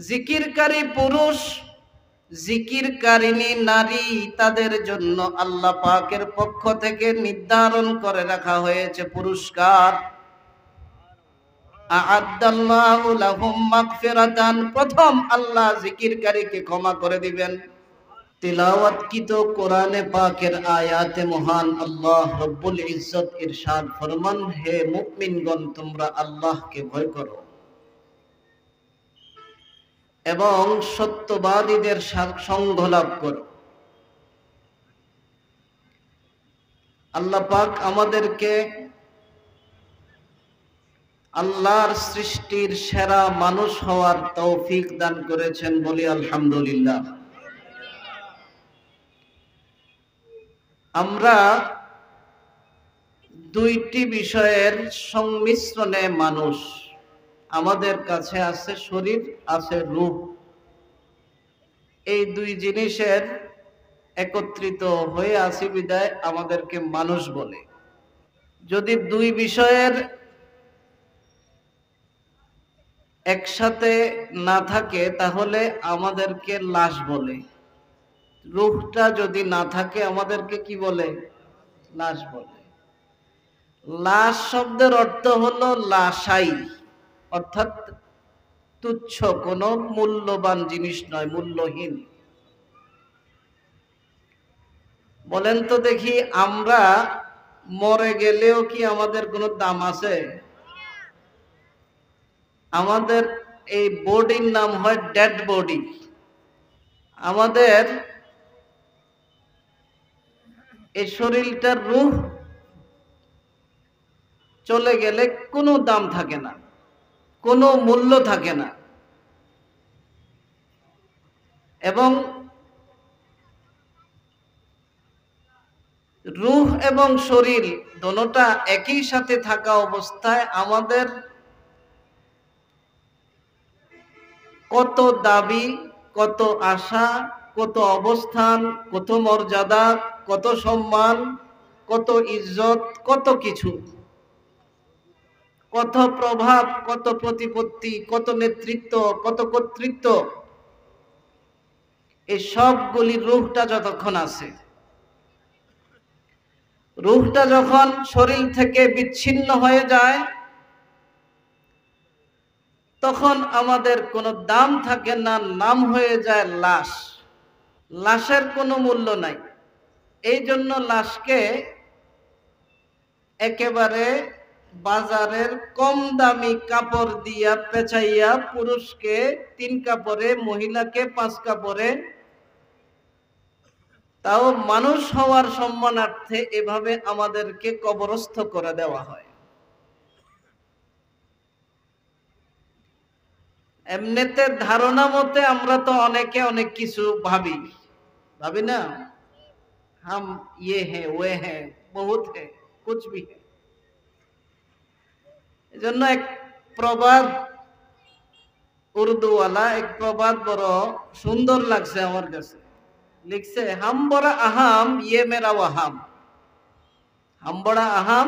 জিকিরকারী পুরুষ, জিকিরকারিনী নারী, তাদের জন্য আল্লাহ পাকের পক্ষ থেকে নির্ধারণ করে রাখা হয়েছে পুরস্কার। আ'আদ্দাল্লাহু লাহুম মাগফিরাতান, প্রথম আল্লাহ জিকিরকারীকে ক্ষমা করে দিবেন। তিলাওয়াতকৃত কোরআনে পাকের আয়াতে মহান আল্লাহ রব্বুল ইজ্জত ইরশাদ ফরমান, হে মুমিনগণ, তোমরা আল্লাহকে ভয় করো এবং সত্যবাদীদের সঙ্গ লাভ করো। আল্লাহ পাক আমাদেরকে আল্লাহর সৃষ্টির সেরা মানুষ হওয়ার তৌফিক দান করেছেন, বলি আলহামদুলিল্লাহ। আমরা দুইটি বিষয়ের সংমিশ্রণে মানুষ। আমাদের কাছে আছে শরীর, আছে রূহ। এই দুই জিনিসের একত্রিত হয়ে আছি বিদায় আমাদেরকে মানুষ বলে। যদি দুই বিষয়ের একসাথে না থাকে তাহলে আমাদেরকে লাশ বলে। রূহটা যদি না থাকে আমাদেরকে কি বলে? লাশ বলে। লাশ শব্দের অর্থ হলো লাশাই, অর্থাৎ তুচ্ছ, কোনো মূল্যবান জিনিস নয়, মূল্যহীন। বলেন তো দেখি, আমরা মরে গেলেও কি আমাদের কোনো দাম আছে? আমাদের এই বডির নাম হয় ডেড বডি। আমাদের এই শরীরটার রূহ চলে গেলে কোনো দাম থাকে না, কোনো মূল্য থাকে না। এবং রূহ এবং শরীর দোনোটা একই সাথে থাকা অবস্থায় আমাদের কত দাবি, কত আশা, কত অবস্থান, কত মর্যাদা, কত সম্মান, কত ইজ্জত, কত কিছু, কত প্রভাব, কত প্রতিপত্তি, কত নেতৃত্ব, কত কর্তৃত্ব, এই সবগুলি রূহটা যতক্ষণ আছে। রূহটা যখন শরীর থেকে বিচ্ছিন্ন হয়ে যায় তখন আমাদের কোনো দাম থাকে না, নাম হয়ে যায় লাশ। লাশের কোনো মূল্য নাই। এই জন্য লাশকে একেবারে বাজারের কম দামি কাপড় দিয়া পেঁচাইয়া, পুরুষকে 3 কাপড়ে, মহিলাকে 5 কাপড়ে, তাও মানুষ হওয়ার সম্মানার্থে এভাবে আমাদেরকে কবরস্থ করে দেওয়া হয়। এমনিতে ধারণা মতে আমরা তো অনেকে অনেক কিছু ভাবি, ভাবি না? হাম ইয়ে হ্যাঁ ওয়ে হ্যাঁ বহুত হ্যাঁ কুছ ভি হ্যাঁ। এজন্য এক প্রবাদ, উর্দুওয়ালা এক প্রবাদ বড় সুন্দর লাগছে আমার কাছে। লিখছে, হাম বড়া আহাম ইয়ে মেরা ওয়াহাম, হাম বড়া আহাম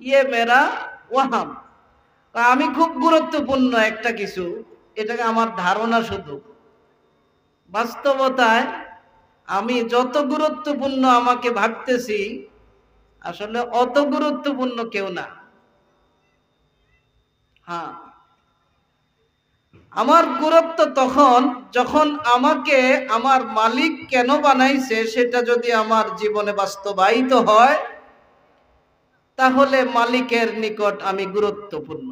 ইয়ে মেরা ওয়াহাম। আমি খুব গুরুত্বপূর্ণ একটা কিছু, এটাকে আমার ধারণা শুধু। বাস্তবতায় আমি যত গুরুত্বপূর্ণ আমাকে ভাবতেছি, আসলে অত গুরুত্বপূর্ণ কেউ না। হ্যাঁ, আমার গুরুত্ব তখন যখন আমাকে আমার মালিক কেন বানাইছে সেটা যদি আমার জীবনে বাস্তবায়িত হয়, তাহলে মালিকের নিকট আমি গুরুত্বপূর্ণ।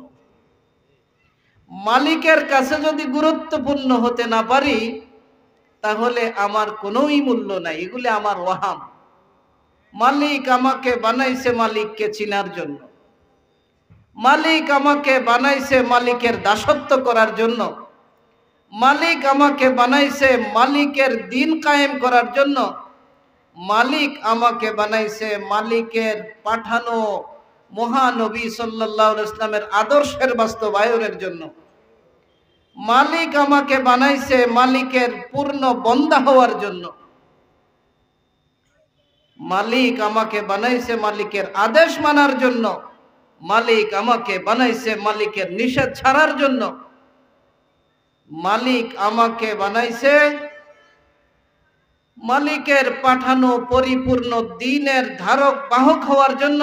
মালিকের কাছে যদি গুরুত্বপূর্ণ হতে না পারি তাহলে আমার কোনোই মূল্য নাই। এগুলি আমার ওয়াহাম। মালিক আমাকে বানাইছে মালিককে চিনার জন্য। মালিক আমাকে বানাইছে মালিকের দাসত্ব করার জন্য। মালিক আমাকে বানাইছে মালিকের দিন কায়েম করার জন্য। মালিক আমাকে বানাইছে মালিকের পাঠানো মহানবী সাল্লাল্লাহু আলাইহি ওয়াসাল্লামের আদর্শের বাস্তবায়নের জন্য। মালিক আমাকে বানাইছে মালিকের পূর্ণ বান্দা হওয়ার জন্য। মালিক আমাকে বানাইছে মালিকের আদেশ মানার জন্য। মালিক আমাকে বানাইছে মালিকের নিষেধ ছাড়ার জন্য। মালিক আমাকে বানাইছে মালিকের পাঠানো পরিপূর্ণ দ্বীনের ধারক বাহক হওয়ার জন্য,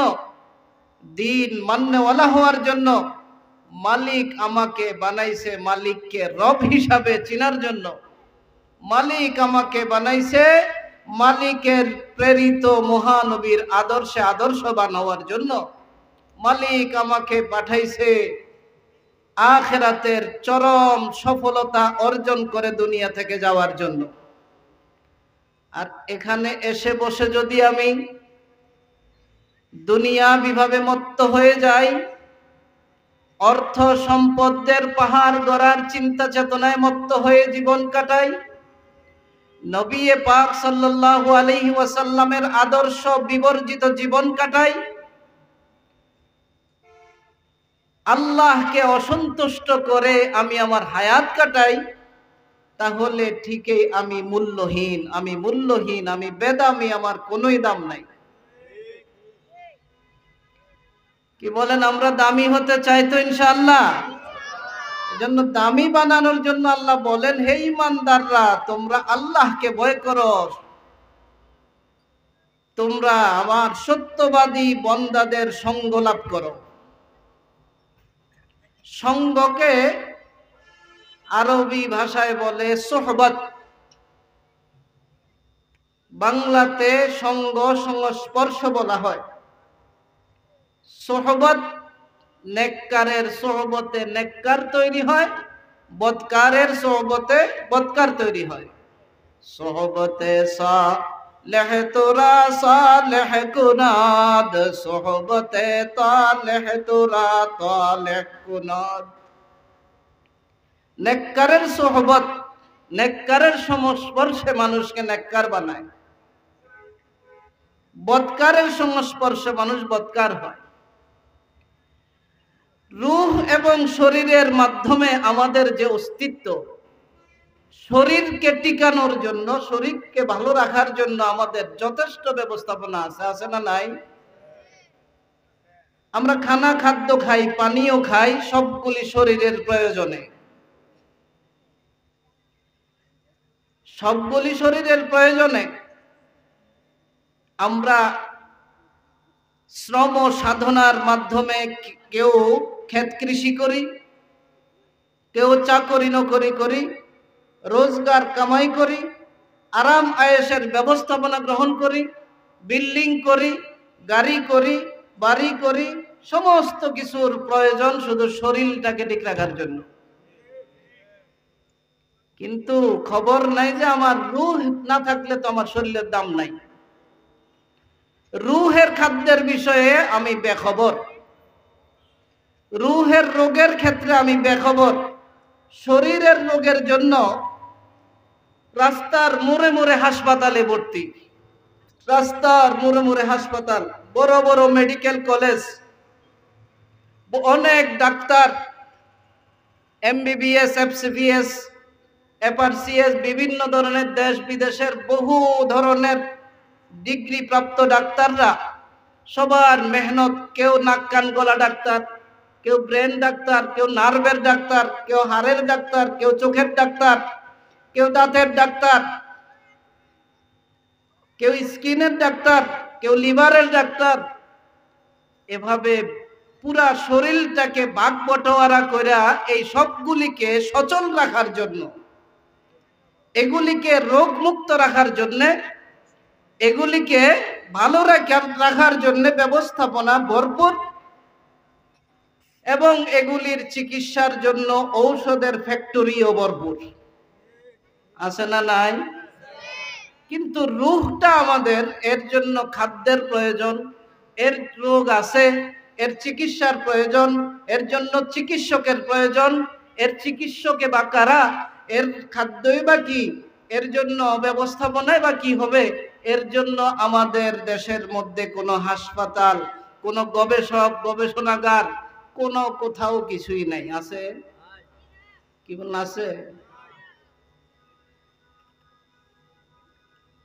দ্বীন মান্যওয়ালা হওয়ার জন্য। মালিক আমাকে বানাইছে মালিককে রব হিসাবে চিনার জন্য। মালিক আমাকে বানাইছে মালিকের প্রেরিত মহানবীর আদর্শে আদর্শবান হওয়ার জন্য। মালিক আমাকে পাঠাইছে আখিরাতের চরম সফলতা অর্জন করে দুনিয়া থেকে যাওয়ার জন্য। আর এখানে এসে বসে যদি আমি দুনিয়াবিভাবে মত্ত হয়ে যাই, অর্থ সম্পদের পাহাড় গড়ার চিন্তা চেতনায় মত্ত হয়ে জীবন কাটাই, নবী পাক সাল্লাল্লাহু আলাইহি ওয়াসাল্লামের আদর্শ বিবর্জিত জীবন কাটাই, আল্লাহকে অসন্তুষ্ট করে আমি আমার হায়াত কাটাই, তাহলে ঠিকই আমি মূল্যহীন, আমি বেদামি, আমার কোনোই দাম নাই। কি বলেন? আমরা দামি হতে চাই তো ইনশাআল্লাহ। এজন্য দামি বানানোর জন্য আল্লাহ বলেন, হে ঈমানদাররা, তোমরা আল্লাহকে ভয় করো, তোমরা আমার সত্যবাদী বান্দাদের সঙ্গ লাভ করো। সঙ্গকে আরবি ভাষায় বলে সোহবত, বাংলাতে সঙ্গ সংস্পর্শ বলা হয়। সোহবত, নেককারের সোহবতে নেককার তৈরি হয়, বদকারের সোহবতে বদকার তৈরি হয়। সোহবতে সালেহ তোরা সালেহ কুনাদ, সোহবতে তালেহ তোরা তালেহ কুনাদ। নেককারের সোহবত, নেককারের সংস্পর্শে মানুষকে নেককার বানায়, বদকারের সংস্পর্শে মানুষ বদকার হয়। রূহ এবং শরীরের মাধ্যমে আমাদের যে অস্তিত্ব, শরীরকে টিকানোর জন্য, শরীরকে ভালো রাখার জন্য আমাদের যথেষ্ট ব্যবস্থাপনা আছে, আছে না নাই? আমরা খাদ্য খাই, পানীয় খাই, সবগুলি শরীরের প্রয়োজনে, সবগুলি শরীরের প্রয়োজনে। আমরা শ্রম সাধনার মাধ্যমে কেউ ক্ষেত কৃষি করি, কেউ চাকরি নকরি করি, রোজগার কামাই করি, আরাম আয়েশের ব্যবস্থাপনা গ্রহণ করি, বিল্ডিং করি, গাড়ি করি, বাড়ি করি, সমস্ত কিছুর প্রয়োজন শুধু শরীরটাকে ঠিক রাখার জন্য। কিন্তু খবর নাই যে আমার রূহ না থাকলে তো আমার শরীরের দাম নাই। রূহের খাদ্যের বিষয়ে আমি বেখবর, রূহের রোগের ক্ষেত্রে আমি বেখবর। শরীরের রোগের জন্য রাস্তার মোড়ে মোড়ে হাসপাতালে ভর্তি, রাস্তার মোড়ে মোড়ে হাসপাতাল, বড় বড় মেডিকেল কলেজ, অনেক ডাক্তার, MBBS, FCPS, FRCS, বিভিন্ন ধরনের দেশ বিদেশের বহু ধরনের ডিগ্রি প্রাপ্ত ডাক্তাররা, সবার মেহনত। কেউ নাক কান গলা ডাক্তার, কেউ ব্রেন ডাক্তার, কেউ নার্ভের ডাক্তার, কেউ হাড়ের ডাক্তার, কেউ চোখের ডাক্তার, কেউ দাঁতের ডাক্তার, কেউ স্কিনের ডাক্তার, কেউ লিভারের ডাক্তার। এভাবে পুরা শরীরটাকে ভাগ বটোয়ারা করে এই সবগুলিকে সচল রাখার জন্য, এগুলিকে রোগ মুক্ত রাখার জন্য, এগুলিকে ভালো রাখার জন্য ব্যবস্থাপনা ভরপুর, এবং এগুলির চিকিৎসার জন্য ঔষধের ফ্যাক্টরিও ভরপুর, আছে না নাই? কিন্তু রূহটা আমাদের, এর জন্য খাদ্যের প্রয়োজন, এর রোগ আছে, এর চিকিৎসার প্রয়োজন, এর জন্য চিকিৎসকের প্রয়োজন। এর চিকিৎসকে বা কারা, এর খাদ্যই বা কি, এর জন্য ব্যবস্থাপনায় বা কি হবে? এর জন্য আমাদের দেশের মধ্যে কোনো হাসপাতাল, কোনো গবেষক, গবেষণাগার, কোনো কোথাও কিছুই নাই। আছে কি বলেন? আছে?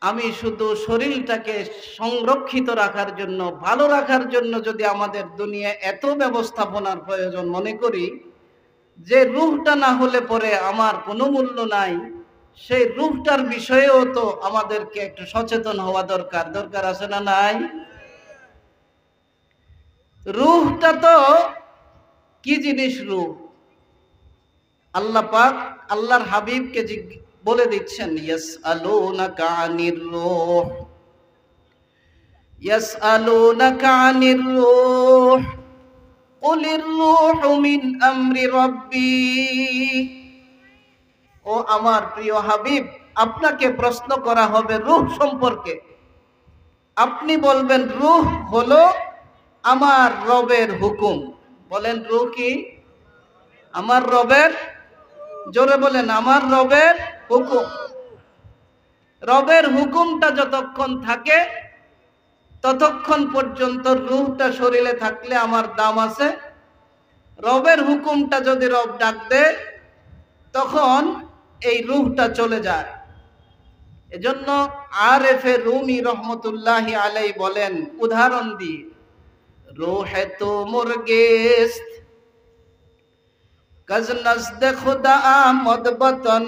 আমি শুধু শরীরটাকে সংরক্ষিত রাখার জন্য, ভালো রাখার জন্য যদি আমাদের দুনিয়ায় এত ব্যবস্থাপনার প্রয়োজন মনে করি, যে রূহটা না হলে পরে আমার কোনো মূল্য নাই, সেই রূহটার বিষয়েও তো আমাদেরকে একটু সচেতন হওয়া দরকার। দরকার আছে না নাই? রূহটা তো কি জিনিস? রূহ আল্লাহ পাক আল্লাহর হাবিবকে বলে দিচ্ছেন, ইয়াসআলুনাকা আনির রূহ, ইয়াসআলুনাকা আনির রূহ কুলির রূহু মিন আমরি রাব্বি। ও আমার প্রিয় হাবিব, আপনাকে প্রশ্ন করা হবে রূহ সম্পর্কে। আপনি বলবেন রূহ হলো আমার রবের হুকুম। বলেন রূহ কি? আমার রবের, জোরে বলেন, আমার রবের হুকুম। রবের হুকুমটা যতক্ষণ থাকে ততক্ষণ পর্যন্ত রূহটা শরীরে থাকলে আমার দাম আছে। রবের হুকুমটা যদি রব ডাক দেয় তখন এই রূহটা চলে যায়। এজন্য আরেফে রুমি রহমতুল্লাহি আলাই বলেন উদাহরণ দিয়ে, রূহে তো মুরগিস্ত কজ নজদ খুদা আমদ বতন,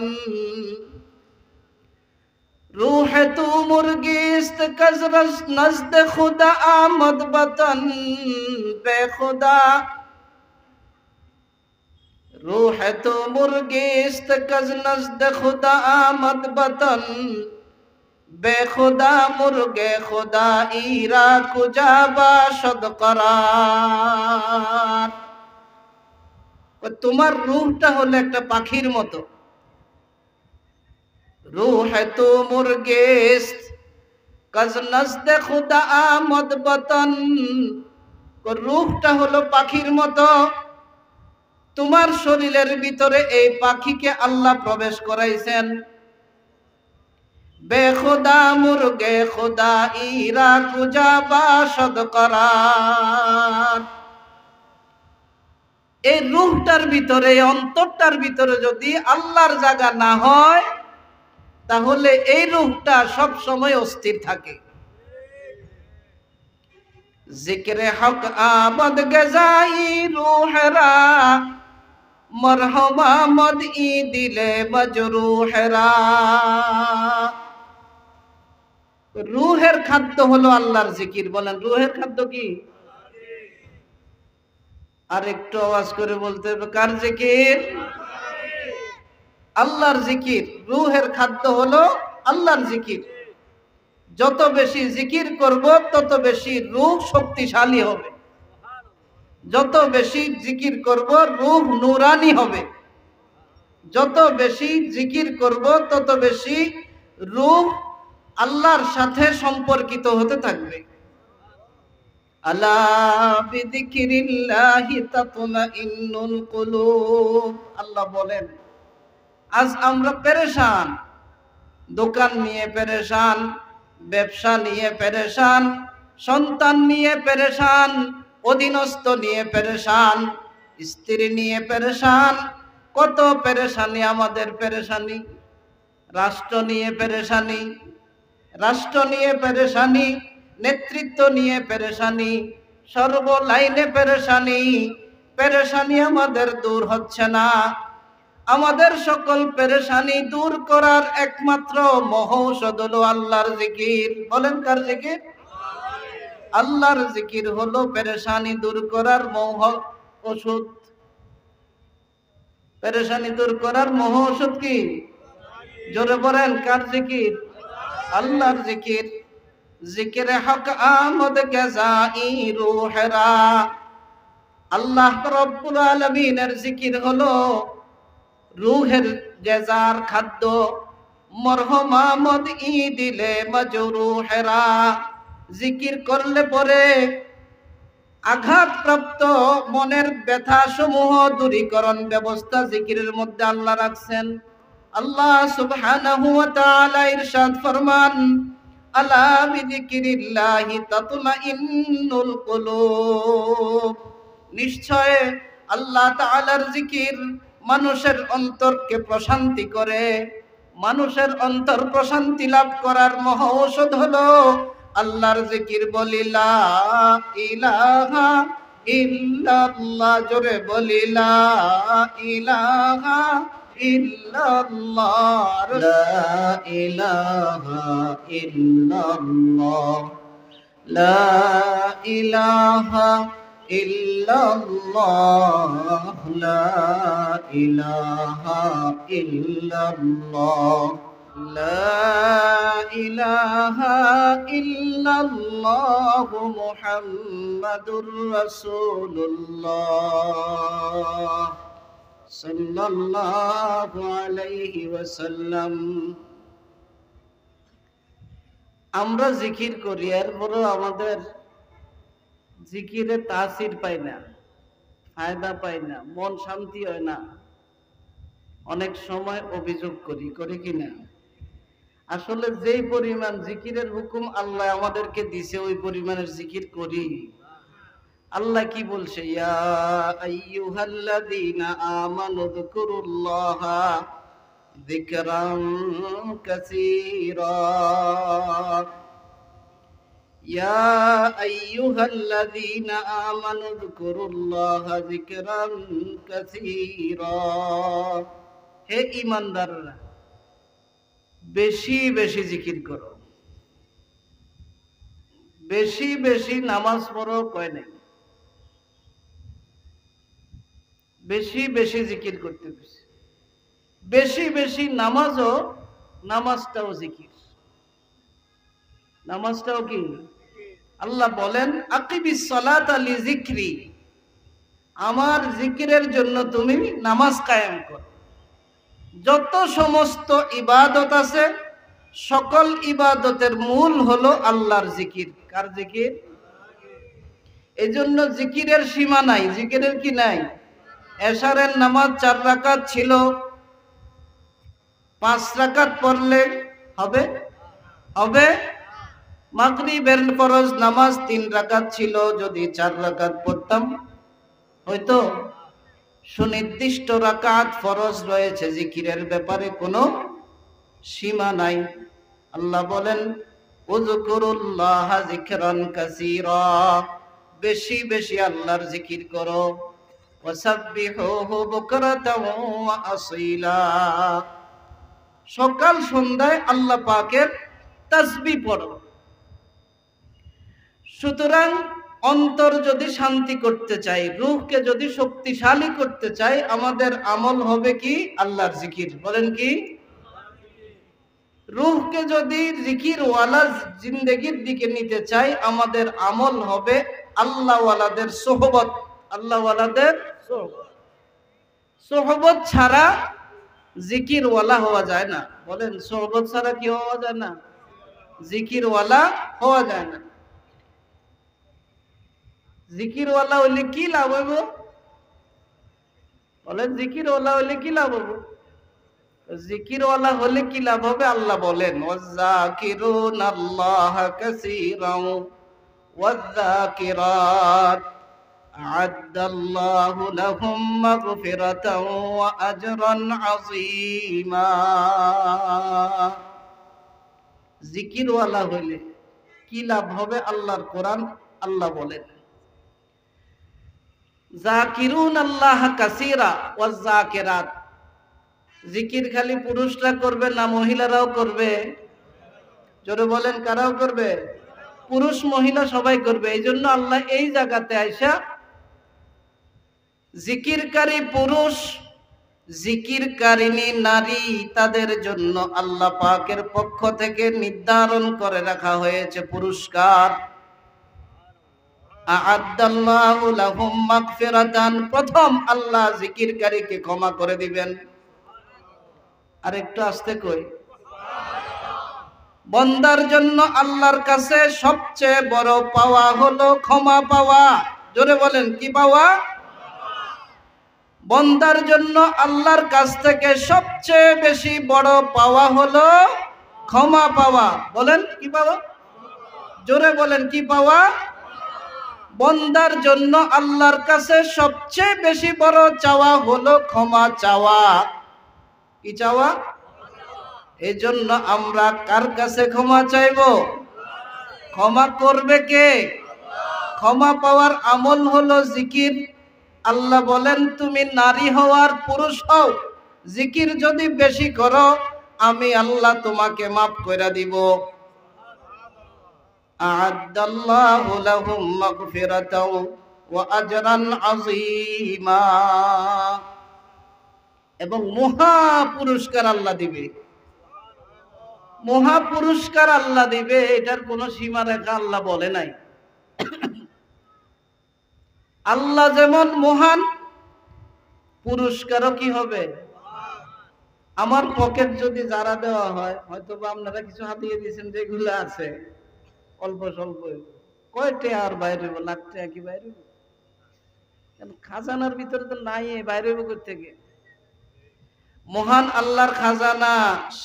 রূহে তো মুরগিস্ত কজ নজদ খুদা আমদ বতন বেখুদা, রূহে তো মুরগিস্ত কজ নজদ খুদা আমদ বতন বেখুদা মুরগে খুদা ইরা কুজাবা সদ করার। তোমার রূহটা হলো একটা পাখির মতো। রূহে তো মুরগিস্ত কজ নজদ খুদা আমদ বতন, রূহটা হলো পাখির মতো। তোমার শরীরের ভিতরে এই পাখিকে আল্লাহ প্রবেশ করাইছেন। বেখুদা মুরগে খুদা ইরা কুজাবা সদ করার। এই রূহটার ভিতরে, অন্তরটার ভিতরে যদি আল্লাহর জায়গা না হয় তাহলে এই রূহটা সব সময় অস্থির থাকে। জিক্রে হক আবদ গজাই রূহরা মরহমা মদ ই দিলে মজরুহরা। রূহের খাদ্য হলো আল্লাহর জিকির। বলেন রূহের খাদ্য কি? আর একটু আওয়াজ করে বলতে হবে, কার জিকির? আল্লাহর জিকির। রূহের খাদ্য হলো আল্লাহর জিকির। যত বেশি জিকির করব তত বেশি রূহ শক্তিশালী হবে। যত বেশি জিকির করব রূহ নূরানি হবে। যত বেশি জিকির করব তত বেশি রূহ আল্লাহর সাথে সম্পর্কিত হতে থাকবে। আলা বিযিকিরিল্লাহি তাতমাইন্নুল কুলুব। আল্লাহ বলেন আজ আমরা পেরেশান, দোকান নিয়ে পেরেশান, ব্যবসা নিয়ে পেরেশান, সন্তান নিয়ে পেরেশান, অধীনস্থ নিয়ে পেরেশান, স্ত্রী নিয়ে পেরেশান, কত পেরেশানি আমাদের পেরেশানি। রাষ্ট্র নিয়ে পেরেশানি, রাষ্ট্র নিয়ে পেরেশানি, নেতৃত্ব নিয়ে পেরেশানি, সর্ব লাইনে পেরেশানি। পেরেশানি আমাদের দূর হচ্ছে না। আমাদের সকল পেরেশানি দূর করার একমাত্র মহৌষধ হলো আল্লাহর জিকির। বলেন কার জিকির? আল্লাহর জিকির হলো পেরেশানি দূর করার ওষুধ। পেরেশানি দূর করার মহৌষধ কি? জোরে বলেন কার জিকির? আল্লাহর জিকির। জিকির হক আমদ গজাই রূহরা। আল্লাহ রাব্বুল আলামিনের জিকির হলো রূহের গেজার খাদ্য। মরহম আমদ ই দিলে মজরুহরা। জিকির করলে পরে আঘাতপ্রাপ্ত মনের ব্যথা সমূহ দূরীকরণ ব্যবস্থা জিকিরের মধ্যে আল্লাহ রাখছেন। আল্লাহ সুবহানাহু ওয়া তাআলা ইরশাদ ফরমান, আলা বিযিকিরিল্লাহি তাতমাইন্নুল কুলুব। নিশ্চয় আল্লাহ তাআলার জিকির মানুষের অন্তরকে প্রশান্তি করে। মানুষের অন্তর প্রশান্তি লাভ করার মহা ঔষধ হলো আল্লাহর জিকির। বলি লা ইলাহা ইল্লাল্লাহ, জোরে বলি লা ইলাহা ইল্লাল্লাহ, লা ইলাহা ইল্লাল্লাহ, লা ইলাহা ইল্লাল্লাহ, লা ইলাহা ইল্লাল্লাহ, লা ইলাহা ইল্লাল্লাহ, মুহাম্মাদুর রাসূলুল্লাহ সাল্লাল্লাহু আলাইহি ওয়াসাল্লাম। আমরা জিকির করি, এরপরও আমাদের জিকিরে তাসির পাই না, ফায়দা পাই না, মন শান্তি হয় না। অনেক সময় অভিযোগ করি কিনা? আসলে যেই পরিমাণ জিকিরের হুকুম আল্লাহ আমাদেরকে দিছে ওই পরিমাণের জিকির করি। আল্লাহ কি বলছে? ইয়া আইয়ুহাল্লাযীনা আমানু যকুরুল্লাহা যিকরান কাসীরা, ইয়া আইয়ুহাল্লাযীনা আমানু যকুরুল্লাহা যিকরান কাসীরা। হে ঈমানদাররা, বেশি বেশি জিকির করো, বেশি বেশি নামাজ পড়ো কয় নাই, বেশি বেশি জিকির করতে বেশি বেশি বেশি নামাজও, নামাজটাও জিকির, নামাজটাও কি? আল্লাহ বলেন আকিমিস সালাতা লিযিকরি, আমার জিকিরের জন্য তুমি নামাজ কায়েম করো। যত সমস্ত ইবাদত আছে সকল ইবাদতের মূল হলো আল্লাহর জিকির। কার জিকির? এই জন্য জিকিরের সীমা নাই। জিকিরের কি নাই? এশারের নামাজ 4 রাকাত ছিল, 5 রাকাত পড়লে হবে হবে। মাগরিবের ফরজ নামাজ 3 রাকাত ছিল, যদি 4 রাকাত পড়তাম হয়তো। সুনির্দিষ্ট রাকাত ফরজ রয়েছে, জিকিরের ব্যাপারে কোনো সীমা নাই। আল্লাহ বলেন উযকুরুল্লাহ যিকরান কাসীরা, বেশি বেশি আল্লাহর জিকির করো। ওয়াসাব্বিহুহু বুকরাতাও ওয়া আসীলা, সকাল সন্ধ্যায় আল্লাহ পাকের তাসবিহ পড়ো। সুতরাং অন্তর যদি শান্তি করতে চাই, রূহকে যদি শক্তিশালী করতে চাই, আমাদের আমল হবে কি? আল্লাহর জিকির। বলেন কি? রূহকে যদি জিকির ওয়ালা জিন্দেগির দিকে নিতে চাই, আমাদের আমল হবে আল্লাহ ওয়ালাদের সোহবত। আল্লাহ ওয়ালাদের সোহবত ছাড়া জিকির ওয়ালা হওয়া যায় না। বলেন সোহবত ছাড়া কি হওয়া যায় না? জিকির ওয়ালা হওয়া যায় না। জিকির ওয়ালা হইলে কি লাভ হইব? বলেন জিকির ওয়ালা হইলে কি লাভ হইব? জিকির ওয়ালা হলে কি লাভ হবে? আল্লাহ বলেন ওয়াযাকিরুনাল্লাহা কাসীরান ওয়াযাকিরাত আ'আদ্দাল্লাহু লাহুম মাগফিরাতান ওয়া আজরান আযীমা। জিকির ওয়ালা হইলে কি লাভ হবে? আল্লাহর কোরআন আল্লাহ বলেন যাকিরুনাল্লাহা কাসীরা ওয়াযাকিরাত। জিকির খালি পুরুষরা করবে না মহিলারাও করবে? জোরে বলেন কারাও করবে? পুরুষ মহিলা সবাই করবে। এই জন্য আল্লাহ এই জায়গাতে আইসা জিকিরকারী পুরুষ, জিকিরকারিনী নারী, তাদের জন্য আল্লাহ পাকের পক্ষ থেকে নির্ধারণ করে রাখা হয়েছে পুরস্কার। আ'আদ্দাল্লাহু লাহুম মাগফিরাতান, প্রথম আল্লাহ জিকিরকারীকে ক্ষমা করে দিবেন। আর একটু আস্তে কই। বন্দার জন্য আল্লাহর কাছে সবচেয়ে বড় পাওয়া হলো ক্ষমা পাওয়া। জোরে বলেন কি পাওয়া? বন্দার জন্য আল্লাহর কাছ থেকে সবচেয়ে বেশি বড় পাওয়া হলো ক্ষমা পাওয়া। বলেন কি পাওয়া? জোরে বলেন কি পাওয়া? বন্দার জন্য আল্লাহর কাছে সবচেয়ে বেশি বড় চাওয়া হলো ক্ষমা চাওয়া। কি চাওয়া? এই জন্য আমরা কার কাছে ক্ষমা চাইব? ক্ষমা করবে কে? ক্ষমা পাওয়ার আমল হলো জিকির। আল্লাহ বলেন তুমি নারী হও আর পুরুষ হও, জিকির যদি বেশি করো আমি আল্লাহ তোমাকে মাফ করে দিব। আ'আদ্দাল্লাহু লাহুম মাগফিরাতাও ওয়া আজরান আযীমা। এবং মহা পুরস্কার আল্লাহ দিবে, মহা পুরস্কার আল্লাহ দিবে। এটার কোনো সীমারেখা আল্লাহ বলে নাই। আল্লাহ যেমন মহান, পুরস্কারও কি হবে? আমার পকেট যদি যারা দেওয়া হয়, হয়তো বা আপনারা কিছু হাতিয়ে দিয়েছেন যেগুলো আছে অল্প স্বল্প, কয়টা আর বাইরে লাখ টাকা কি বাইরে? খাজানার ভিতরে তো নাই, বাইরে থেকে। মহান আল্লাহর খাজানা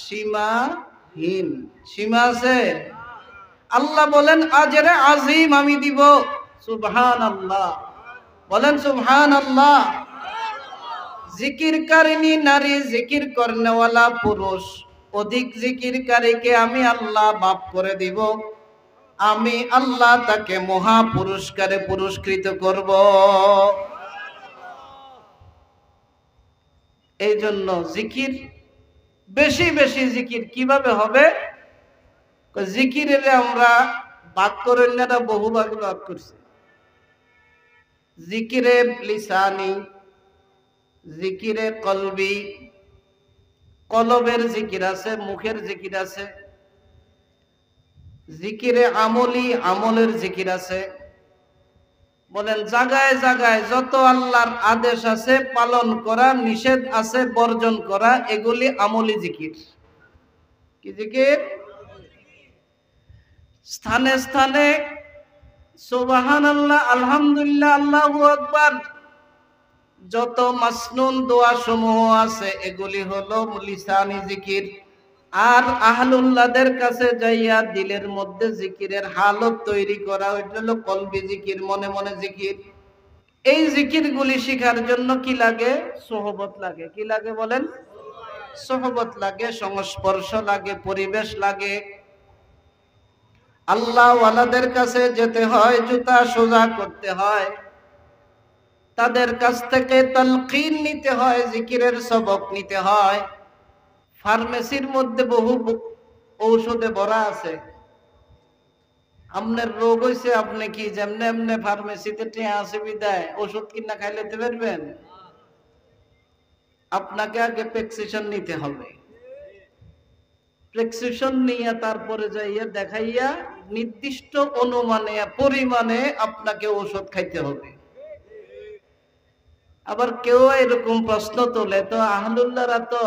সীমাহীন, সীমা আছে। আল্লাহ বলেন আজরে আজিম আমি দিব। সুবহানাল্লাহ, বলেন সুবহানাল্লাহ। জিকিরকারিনী নারী, জিকির করনেওয়ালা পুরুষ, অধিক জিকিরকারীকে আমি আল্লাহ মাফ করে দিব। আমি আল্লাহ তাকে মহা পুরস্কারে পুরস্কৃত করব। এই জন্য জিকির, বেশি বেশি জিকির কিভাবে হবে? জিকিরের আমরা ভাগ করে বহু ভাগে ভাগ করছি। জিকিরে লিসানি, জিকিরে কলবি, কলবের জিকির আছে, মুখের জিকির আছে। জিকিরে আমলি, আমলের জিকির আছে। বলেন জায়গায় জায়গায় যত আল্লাহর আদেশ আছে পালন করা, নিষেধ আছে বর্জন করা, এগুলি আমলি জিকির। কি জিকির? স্থানে স্থানে সুবহানাল্লাহ, আলহামদুলিল্লাহ, আল্লাহু আকবার, যত মাসনুন দোয়া সমূহ আছে এগুলি হলো লিসানি জিকির। আর আহলুল্লাহদের কাছে যাইয়া দিলের মধ্যে জিকিরের হালত তৈরি করা, ওইটা হলো কলবি জিকির, মনে মনে জিকির। এই জিকিরগুলি শিখার জন্য কি লাগে? সোহবত লাগে। কি লাগে বলেন? সোহবত লাগে, সংস্পর্শ লাগে, পরিবেশ লাগে। আল্লাহ ওয়ালাদের কাছে যেতে হয়, জুতা সোজা করতে হয়, তাদের কাছ থেকে তালকিন নিতে হয়, জিকিরের সবক নিতে হয়। ফার্মেসির মধ্যে বহু ঔষধে ভরা আছে। আপনার রোগ হয়েছে, আপনি কি যেমনে এমনি ফার্মেসিতে টিয়া আছে বিদায় ওষুধ কিনা খাইলে পারবেন? আপনাকে আগে প্রেসক্রিপশন নিতে হবে। প্রেসক্রিপশন নিয়ে তারপরে যাইয়া দেখাইয়া নির্দিষ্ট অনুমানে পরিমাণে আপনাকে ওষুধ খাইতে হবে। আবার কেউ এরকম প্রশ্ন তোলে, তো আহলুল্লাহরা তো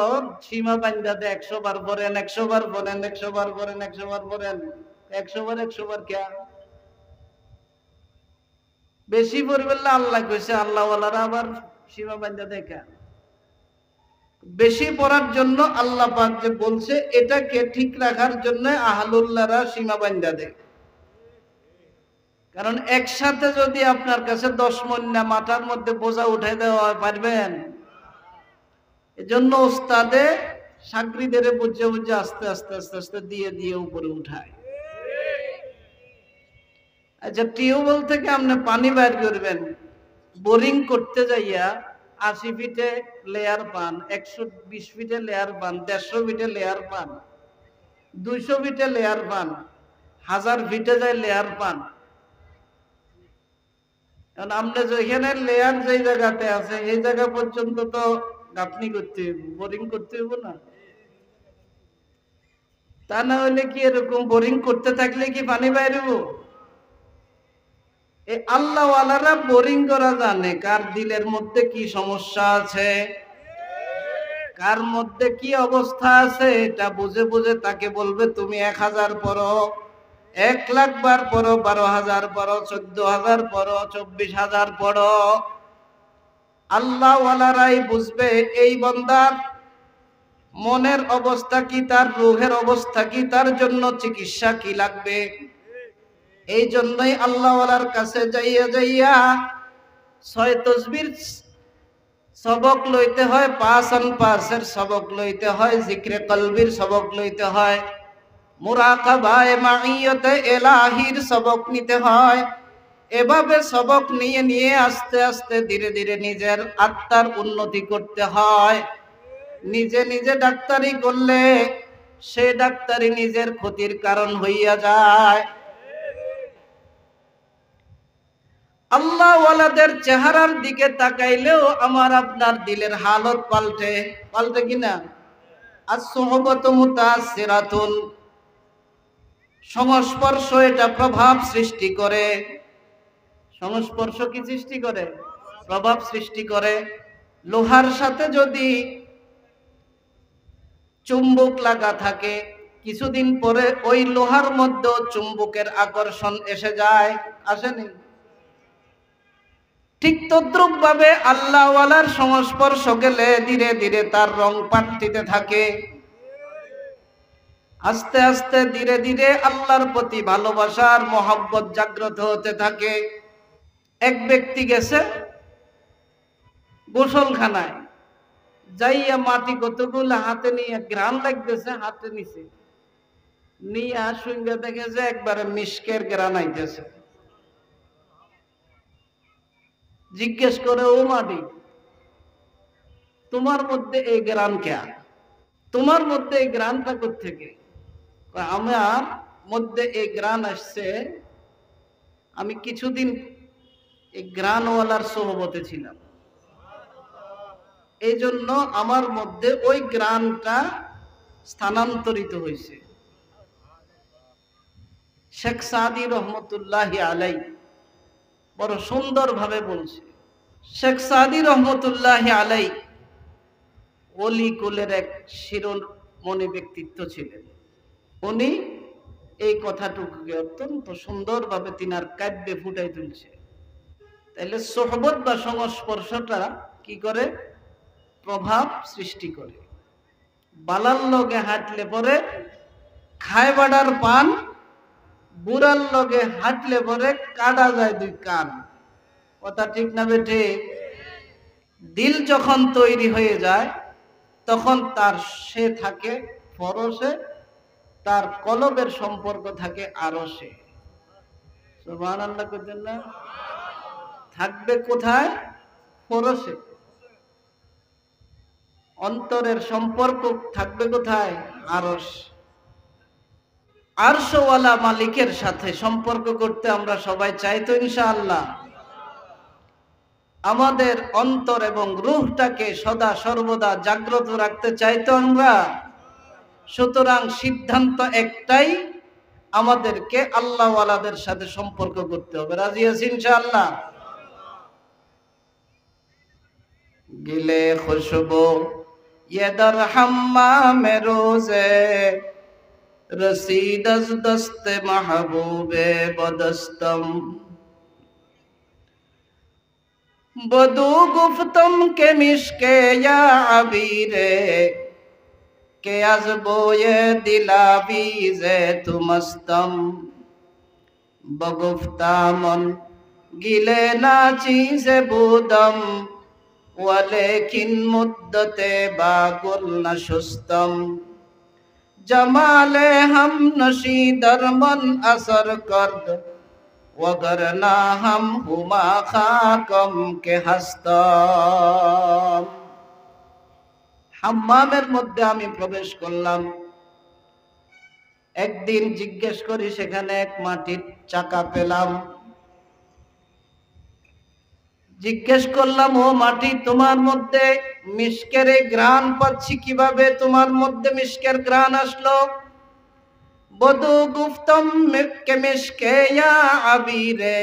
সীমা বান্ধা দেয়, 100 বার বলেন, 100 বার বলেন, 100 বার বলেন, 100 বার বলেন। 100 বার কে বেশি পড়বেন না? আল্লাহ কইছে আল্লাহ ওয়ালারা আবার সীমা বান্ধা দেখা। বেশি পড়ার জন্য আল্লাহ পাক যে বলছে, এটাকে ঠিক রাখার জন্য আহলুল্লাহরা সীমা বান্ধা দেয়। কারণ একসাথে যদি আপনার কাছে 10 মণ মাথার মধ্যে বোঝা উঠাই দেওয়া পারবেন? এজন্য ওস্তাদে সাগরিদের বুঝে বুঝে আস্তে আস্তে আস্তে আস্তে দিয়ে দিয়ে উপরে উঠায়। আচ্ছা, টিউবওয়েল থেকে আপনি পানি বের করবেন, বোরিং করতে যাইয়া 80 ফিটে লেয়ার পান, 120 ফিটে লেয়ার পান, 150 ফিটে লেয়ার পান, 200 ফিটে লেয়ার পান, 1000 ফিটে যায় লেয়ার পান। কারণ আমরা যেখানে লেয়ার যেই জায়গাতে আছে এই জায়গা পর্যন্ত তো গাঁথনি করতে হইব, বোরিং করতে হইব না? তা না হলে কি এরকম বোরিং করতে থাকলে কি পানি বাইরব? এই আল্লাহ ওয়ালারা বোরিং করা জানে কার দিলের মধ্যে কি সমস্যা আছে, কার মধ্যে কি অবস্থা আছে, এটা বুঝে বুঝে তাকে বলবে তুমি 1000 পড়ো, 1,00,000 বার পড়ো, 12,000 পড়ো, 14,000 পড়ো, 24,000 পড়ো। আল্লাহ ওয়ালারাই বুঝবে এই বান্দার মনের অবস্থা কি, তার রূহের অবস্থা কি, তার জন্য চিকিৎসা কি লাগবে। এই জন্যই আল্লাহ ওয়ালার কাছে যাইয়া যাইয়া 6 তাসবির সবক লইতে হয়, 5 সবক লইতে হয়, জিক্রে কলবির সবক লইতে হয়, মুরাকাবায়ে মাইয়তে ইলাহির সবক নিতে হয়। এভাবে সবক নিয়ে নিয়ে আস্তে আস্তে ধীরে ধীরে নিজের আত্মার উন্নতি করতে হয়। নিজে নিজে ডাক্তারি করলে সে ডাক্তারি নিজের ক্ষতির কারণ হইয়া যায়। আল্লাহ ওয়ালাদের চেহারার দিকে তাকাইলেও আমার আপনার দিলের হালত পাল্টে পাল্টে কিনা। as-suhbatu mutaassiratun, সংস্পর্শ এটা প্রভাব সৃষ্টি করে। সংস্পর্শ কি সৃষ্টি করে? প্রভাব সৃষ্টি করে। লোহার সাথে যদি চুম্বক লাগা থাকে, কিছুদিন পরে ওই লোহার মধ্যে চুম্বকের আকর্ষণ এসে যায়, আসেনি? ঠিক তদ্রুপ ভাবে আল্লাহ ওয়ালার সংস্পর্শ গেলে ধীরে ধীরে তার রং পাল্টিতে থাকে। আস্তে আস্তে ধীরে ধীরে আল্লাহর প্রতি ভালোবাসার মহব্বত জাগ্রত হতে থাকে। এক ব্যক্তি গেছে গোসলখানায়, যাইয়া মাটি কতগুলো হাতে নিয়ে ঘ্রাণ লাগতেছে, হাতে নিছে নিয়ে সঙ্গে দেখে যে একবারে মিশকের ঘ্রাণ আইতেছে। জিজ্ঞেস করে, ও মাটি, তোমার মধ্যে এই ঘ্রাণ কে? তোমার মধ্যে এই ঘ্রাণটা কোত্থেকে? আমার মধ্যে এই ঘ্রাণ আসছে, আমি কিছুদিন এই ঘ্রাণওয়ালার সোহবতে ছিলাম, এই জন্য আমার মধ্যে ওই ঘ্রাণটা স্থানান্তরিত হয়েছে। শেখ সাদি রহমতুল্লাহি আলাই বড় সুন্দর ভাবে বলছে। শেখ সাদি রহমতুল্লাহি আলাই ওলি কুলের এক শিরোমণি ব্যক্তিত্ব ছিলেন। উনি এই কথাটুকুকে অত্যন্ত সুন্দরভাবে তিনার কাব্যে ফুটাই তুলছে। তাহলে সোহবত বা সংস্পর্শটা কি করে? প্রভাব সৃষ্টি করে। বালার লগে হাঁটলে পরে খায় বাড়ার পান, বুড়ার লগে হাঁটলে পরে কাটা যায় দুই কান। কথা ঠিক না বেঠে? দিল যখন তৈরি হয়ে যায় তখন তার সে থাকে ফরসে, তার কলবের সম্পর্ক থাকে আরশে। সুবহানাল্লাহ কইতেন না? থাকবে কোথায়? ফরসে। অন্তরের সম্পর্ক থাকবে কোথায়? আরশ। আরশওয়ালা মালিকের সাথে সম্পর্ক করতে আমরা সবাই চাই তো ইনশাআল্লাহ। আমাদের অন্তর এবং রূহটাকে সদা সর্বদা জাগ্রত রাখতে চাই তো আমরা। সুতরাং সিদ্ধান্ত একটাই, আমাদেরকে আল্লাহওয়ালাদের সাথে সম্পর্ক করতে হবে। রাজি আছি ইনশাআল্লাহ? গিলে খুশবু ये दर हम्माम रोज़े रसीद अज़ दस्त महबूबे बदस्तम बदू गुफ्तम के मिश्के या अबीरे के अज़ बोये दिलावीज़े तुमस्तम बगुफ्तामन गिले ना चीज़े बूदम वलेकिन मुद्दते बागुल नशुस्तम जमाले हम नशी दरमन असर कर्द वगरना हम हुमा खाकम के हस्तम। হাম্মামের মধ্যে আমি প্রবেশ করলাম। একদিন জিজ্ঞেস করি, সেখানে এক মাটির চাকা পেলাম। জিজ্ঞেস করলাম, ও মাটি, তোমার মধ্যে মিশকের ঘ্রাণ পাচ্ছি কিভাবে? তোমার মধ্যে মিশকের ঘ্রাণ আসলো? বদু গুফতম কে মিশকে ইয়া আবিরে,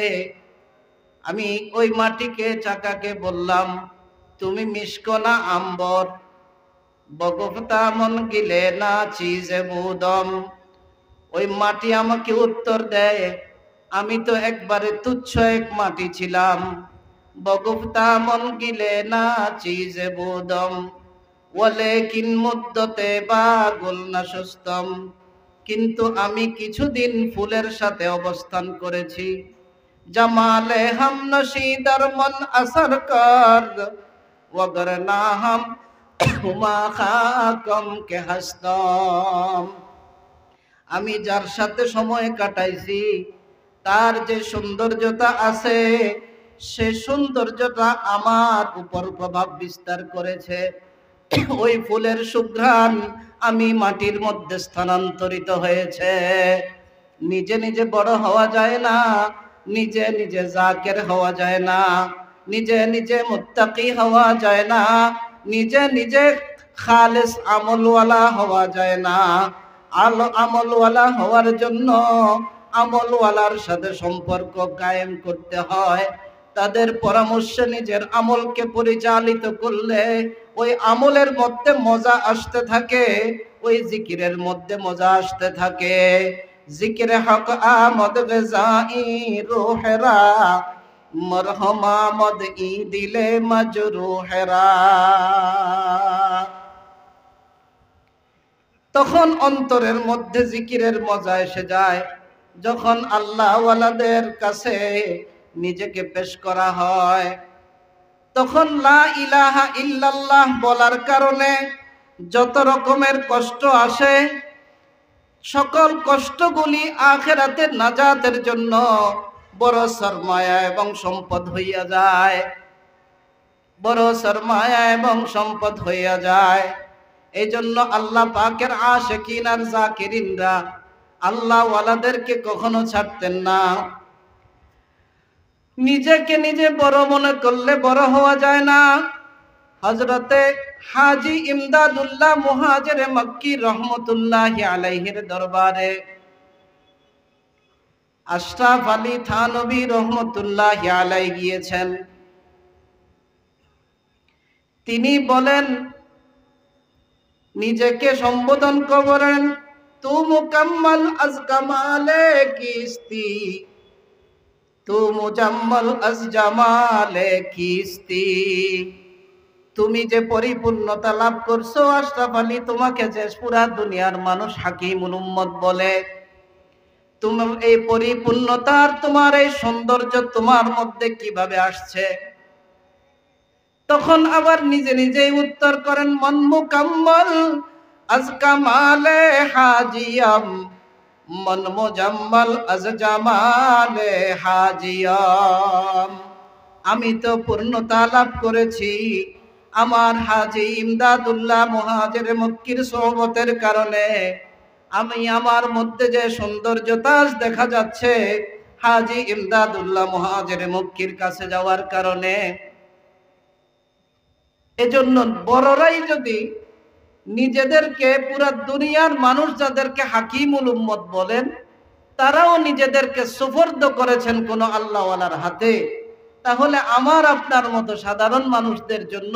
আমি ওই মাটিকে, চাকাকে বললাম, তুমি মিশক না আম্বর? বগুফতামন গিলে না চিজে বুদম, ওই মাটি আমাকে উত্তর দেয়, আমি তো একবারে তুচ্ছ এক মাটি ছিলাম। বগুফতামন গিলে না চিজে বুদম ওয়ালেকিন মুদ্দতে বাগুল নাশুস্তম, কিন্তু আমি কিছুদিন ফুলের সাথে অবস্থান করেছি। জামালে হাম নশীদার মন আসর কর ওয়াগরনা হাম হুমা খাকম কে হাস্তম, আমি যার সাথে সময় কাটাইছি তার যে সৌন্দর্যতা আছে সে সৌন্দর্যটা আমার উপর প্রভাব বিস্তার করেছে। ওই ফুলের সুঘ্রাণ আমি মাটির মধ্যে স্থানান্তরিত হয়েছে। নিজে নিজে বড় হওয়া যায় না, নিজে নিজে জাকের হওয়া যায় না, নিজে নিজে মুত্তাকি হওয়া যায় না, নিজে নিজে খালিস আমলওয়ালা হওয়া যায় না। আমলওয়ালা হওয়ার জন্য আমলওয়ালার সাথে সম্পর্ক কায়েম করতে হয়। তাদের পরামর্শে নিজের আমলকে পরিচালিত করলে ওই আমলের মধ্যে মজা আসতে থাকে, ওই জিকিরের মধ্যে মজা আসতে থাকে। জিকিরে হক আমদ গজাই রুহেরা, মরহম আমদ ই দিলে মজরুহেরা। তখন অন্তরের মধ্যে জিকিরের মজা এসে যায় যখন আল্লাহ ওয়ালাদের কাছে নিজেকে পেশ করা হয়। তখন লা ইলাহা ইল্লাল্লাহ বলার কারণে যত রকমের কষ্ট আসে, সকল কষ্টগুলি আখিরাতের নাজাতের জন্য বড় সরমায়া এবং সম্পদ হইয়া যায়, বড় সরমায়া এবং সম্পদ হইয়া যায়। এই জন্য আল্লাহ পাকের আশিকিন আর জাকিরিনরা আল্লাহ ওয়ালাদেরকে কখনো ছাড়তেন না। নিজেকে নিজে বড় মনে করলে বড় হওয়া যায় না। হযরতে হাজী ইমদাদুল্লাহ মুহাজিরে মক্কি রহমতুল্লাহি আলাইহির দরবারে আশরাফ আলী থানভী রহমতুল্লাহি আলাইহি গিয়েছেন। তিনি বলেন, নিজেকে সম্বোধন করেন, তু মুকাম্মাল আজ কামালে কিস্তি, তু মুজাম্মাল আজ জামালে কিস্তি। তুমি যে পরিপূর্ণতা লাভ করছো আশরাফ আলী, তোমাকে যে পুরা দুনিয়ার মানুষ হাকিমুল উম্মত বলে, তোমার এই পরিপূর্ণতার, তোমার এই সৌন্দর্য তোমার মধ্যে কিভাবে আসছে? তখন আবার নিজে নিজেই উত্তর করেন, মন মুকাম্মাল আজ কামালে হাজিয়াম, মন মুজাম্মাল আজ জামালে হাজিয়াম। আমি তো পূর্ণতা লাভ করেছি আমার হাজী ইমদাদুল্লাহ মুহাজিরে মক্কির সোহবতের কারণে। আমি আমার মধ্যে যে সৌন্দর্যতা দেখা যাচ্ছে হাজী ইমদাদুল্লাহ মুহাজিরে মক্কির কাছে যাওয়ার কারণে। এজন্য বড়রাই যদি নিজেদেরকে পুরা দুনিয়ার মানুষ যাদেরকে হাকিমুল উম্মত বলেন, তারাও নিজেদেরকে সুফর্দ করেছেন কোন আল্লাহওয়ালার হাতে, তাহলে আমার আপনার মতো সাধারণ মানুষদের জন্য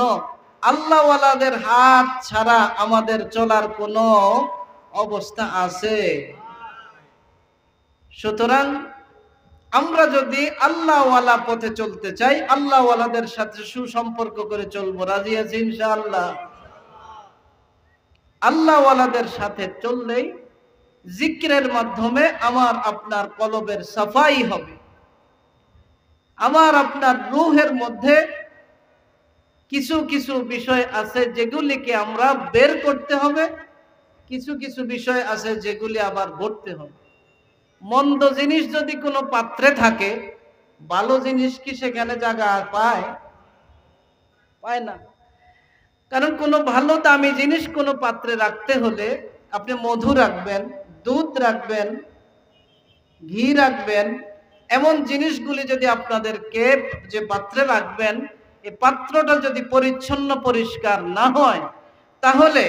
আল্লাহওয়ালাদের হাত ছাড়া আমাদের চলার কোনো অবস্থা আছে? সুতরাং আমরা যদি আল্লাহওয়ালা পথে চলতে চাই, আল্লাহওয়ালাদের সাথে সুসম্পর্ক করে চলবো। রাজি আছি ইনশাআল্লাহ? আল্লাহওয়ালাদের সাথে চললেই জিকিরের মাধ্যমে আমার আপনার কলবের সাফাই হবে। আমার আপনার রূহের মধ্যে কিছু কিছু বিষয় আছে যেগুলিকে আমরা বের করতে হবে, কিছু কিছু বিষয় আছে যেগুলি আবার গড়তে হবে। মন্দ জিনিস যদি কোনো পাত্রে থাকে, ভালো জিনিস কি সেখানে জায়গা পায়? পায় না। কারণ কোনো ভালো দামি জিনিস কোনো পাত্রে রাখতে হলে আপনি মধু রাখবেন, দুধ রাখবেন, ঘি রাখবেন, এমন জিনিসগুলি যদি আপনাদেরকে যে পাত্রে রাখবেন, এই পাত্রটা যদি পরিচ্ছন্ন পরিষ্কার না হয় তাহলে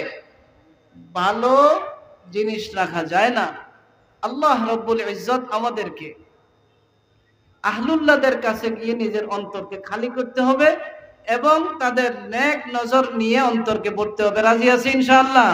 ভালো জিনিস রাখা যায় না। আল্লাহ রব্বুল ইজ্জত আমাদেরকে আহলুল্লাহদের কাছে গিয়ে নিজের অন্তরকে খালি করতে হবে এবং তাদের নেক নজর নিয়ে অন্তরকে পড়তে হবে। রাজি আছি ইনশাআল্লাহ?